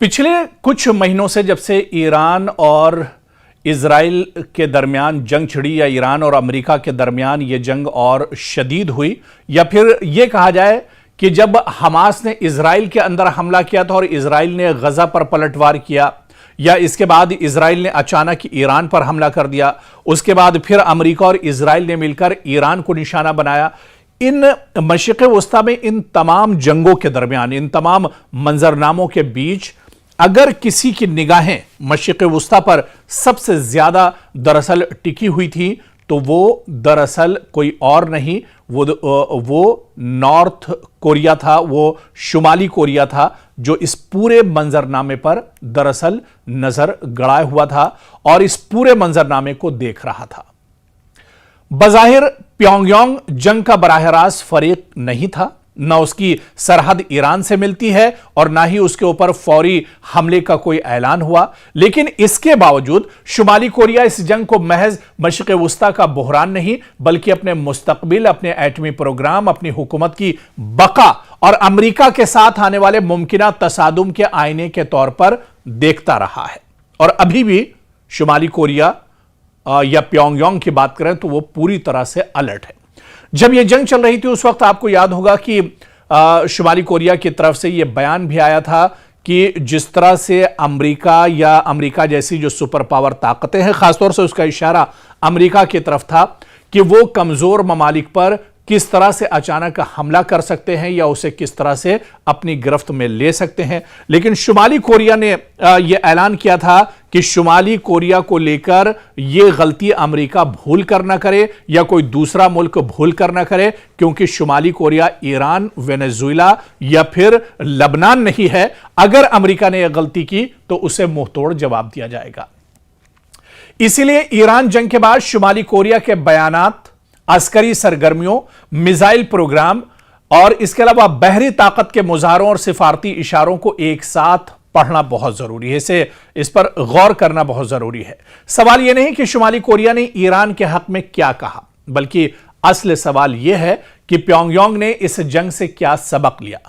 पिछले कुछ महीनों से जब से ईरान और इजराइल के दरमियान जंग छिड़ी या ईरान और अमेरिका के दरमियान ये जंग और शदीद हुई, या फिर ये कहा जाए कि जब हमास ने इजराइल के अंदर हमला किया था और इजराइल ने गजा पर पलटवार किया, या इसके बाद इजराइल ने अचानक ईरान पर हमला कर दिया, उसके बाद फिर अमेरिका और इजराइल ने मिलकर ईरान को निशाना बनाया। इन मशरिक़ वस्ता में इन तमाम जंगों के दरमियान, इन तमाम मंजरनामों के बीच अगर किसी की निगाहें मशरिक़ वस्ता पर सबसे ज्यादा दरअसल टिकी हुई थी तो वो दरअसल कोई और नहीं, वो नॉर्थ कोरिया था, वो शुमाली कोरिया था, जो इस पूरे मंजरनामे पर दरअसल नजर गड़ाए हुआ था और इस पूरे मंजरनामे को देख रहा था। बज़ाहिर प्योंगयांग जंग का बराह रास्त फरीक नहीं था, न उसकी सरहद ईरान से मिलती है और ना ही उसके ऊपर फौरी हमले का कोई ऐलान हुआ, लेकिन इसके बावजूद शुमाली कोरिया इस जंग को महज मशरिक़ वस्ता का बहरान नहीं बल्कि अपने मुस्तकबिल, अपने एटमी प्रोग्राम, अपनी हुकूमत की बका और अमेरिका के साथ आने वाले मुमकिना तसादुम के आईने के तौर पर देखता रहा है। और अभी भी शुमाली कोरिया या प्योंगयांग की बात करें तो वो पूरी तरह से अलर्ट है। जब यह जंग चल रही थी उस वक्त आपको याद होगा कि शुमाली कोरिया की तरफ से यह बयान भी आया था कि जिस तरह से अमेरिका या अमेरिका जैसी जो सुपर पावर ताकतें हैं, खासतौर से उसका इशारा अमेरिका की तरफ था कि वो कमजोर ममालिक पर किस तरह से अचानक हमला कर सकते हैं या उसे किस तरह से अपनी गिरफ्त में ले सकते हैं। लेकिन शुमाली कोरिया ने यह ऐलान किया था कि शुमाली कोरिया को लेकर यह गलती अमेरिका भूल कर ना करे या कोई दूसरा मुल्क भूल कर ना करे, क्योंकि शुमाली कोरिया ईरान, वेनेजुएला या फिर लबनान नहीं है। अगर अमेरिका ने यह गलती की तो उसे मुंहतोड़ जवाब दिया जाएगा। इसीलिए ईरान जंग के बाद शुमाली कोरिया के बयानात, अस्करी सरगर्मियों, मिसाइल प्रोग्राम और इसके अलावा बहरी ताकत के मुजाहरों और सिफारती इशारों को एक साथ पढ़ना बहुत जरूरी है, इस पर गौर करना बहुत जरूरी है। सवाल यह नहीं कि शुमाली कोरिया ने ईरान के हक में क्या कहा, बल्कि असल सवाल यह है कि प्योंगयांग ने इस जंग से क्या सबक लिया,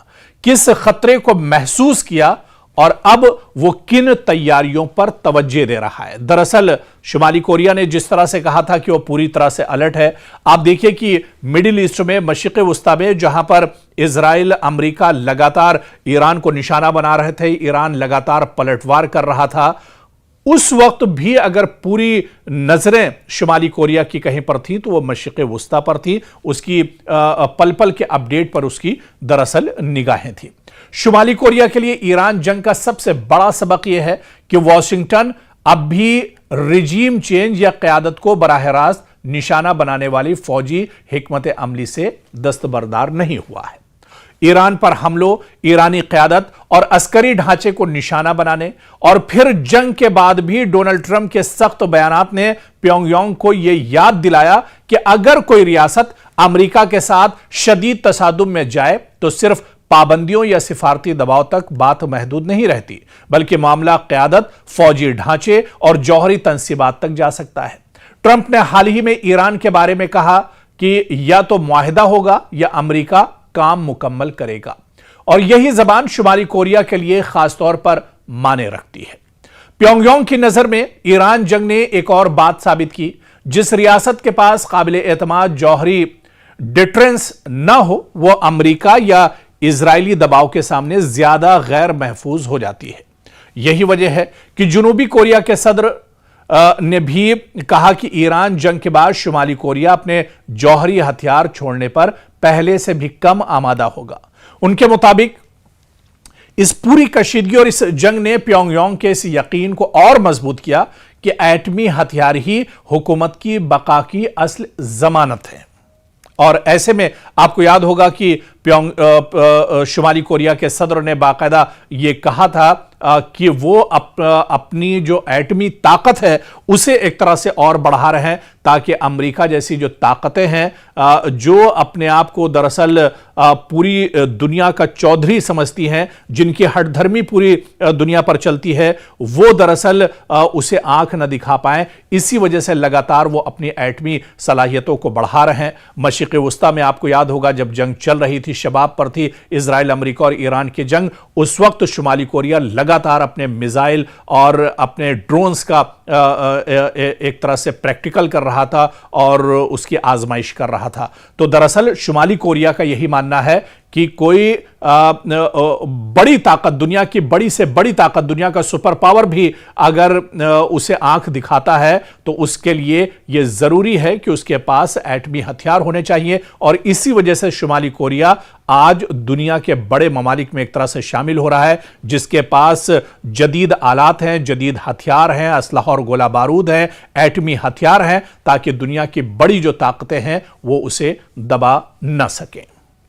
किस खतरे को महसूस किया और अब वो किन तैयारियों पर तवज्जो दे रहा है। दरअसल शुमाली कोरिया ने जिस तरह से कहा था कि वो पूरी तरह से अलर्ट है, आप देखिए कि मिडिल ईस्ट में, मशरिक़ वस्ता में, जहां पर इजराइल, अमेरिका लगातार ईरान को निशाना बना रहे थे, ईरान लगातार पलटवार कर रहा था, उस वक्त भी अगर पूरी नजरें शुमाली कोरिया की कहीं पर थी तो वो मशरिक़ वस्ता पर थी, उसकी पल पल के अपडेट पर उसकी दरअसल निगाहें थी। शुमाली कोरिया के लिए ईरान जंग का सबसे बड़ा सबक यह है कि वॉशिंगटन अब भी रिजीम चेंज या क़यादत को बराह रास्त निशाना बनाने वाली फौजी हिकमत अमली से दस्तबरदार नहीं हुआ है। ईरान पर हमलों, ईरानी क़यादत और अस्करी ढांचे को निशाना बनाने और फिर जंग के बाद भी डोनाल्ड ट्रंप के सख्त बयानात ने प्योंगयांग को यह याद दिलाया कि अगर कोई रियासत अमेरिका के साथ शदीद तसादुम में जाए तो सिर्फ पाबंदियों या सिफारती दबाव तक बात महदूद नहीं रहती, बल्कि मामला क़यादत, फौजी ढांचे और जौहरी तंसीबात तक जा सकता है। ट्रंप ने हाल ही में ईरान के बारे में कहा कि या तो मुआहिदा होगा या अमेरिका काम मुकम्मल करेगा, और यही जबान शुमाली कोरिया के लिए खासतौर पर माने रखती है। प्योंगयांग की नजर में ईरान जंग ने एक और बात साबित की, जिस रियासत के पास काबिल एतमाद जौहरी डिटरेंस न हो वो अमेरिका या इजरायली दबाव के सामने ज्यादा गैर महफूज हो जाती है। यही वजह है कि जनूबी कोरिया के सदर ने भी कहा कि ईरान जंग के बाद शुमाली कोरिया अपने जौहरी हथियार छोड़ने पर पहले से भी कम आमादा होगा। उनके मुताबिक इस पूरी कशीदगी और इस जंग ने प्योंगयांग के इस यकीन को और मजबूत किया कि एटमी हथियार ही हुकूमत की बका की असल जमानत है। और ऐसे में आपको याद होगा कि शुमाली कोरिया के सदर ने बाकायदा ये कहा था कि वो अपनी जो एटमी ताकत है उसे एक तरह से और बढ़ा रहे हैं تاکہ امریکہ جیسی جو طاقتیں ہیں جو اپنے آپ کو دراصل پوری دنیا کا چودھری سمجھتی ہیں، جن کی ہٹ دھرمی پوری دنیا پر چلتی ہے، وہ دراصل اسے آنکھ نہ دکھا پائیں۔ اسی وجہ سے لگاتار وہ اپنی ایٹمی صلاحیتوں کو بڑھا رہے ہیں۔ مشرق وسطیٰ میں آپ کو یاد ہوگا جب جنگ چل رہی تھی، شباب پر تھی اسرائیل، امریکہ اور ایران کی جنگ، اس وقت شمالی کوریا لگاتار اپنے میزائل اور اپنے ڈرونز کا ایک طرح سے پریکٹیکل کر رہا تھا اور اس کی آزمائش کر رہا تھا۔ تو دراصل شمالی کوریا کا یہی ماننا ہے کہ کوئی بڑی طاقت، دنیا کی بڑی سے بڑی طاقت، دنیا کا سپر پاور بھی اگر اسے آنکھ دکھاتا ہے تو اس کے لیے یہ ضروری ہے کہ اس کے پاس ایٹمی ہتھیار ہونے چاہیے، اور اسی وجہ سے شمالی کوریا آج دنیا کے بڑے ممالک میں ایک طرح سے شامل ہو رہا ہے، جس کے پاس جدید آلات ہیں، جدید ہتھیار ہیں، اسلحہ اور گولہ بارود ہیں، ایٹمی ہتھیار ہیں، تاکہ دنیا کی بڑی جو طاقتیں ہیں وہ اسے دبا نہ سکیں۔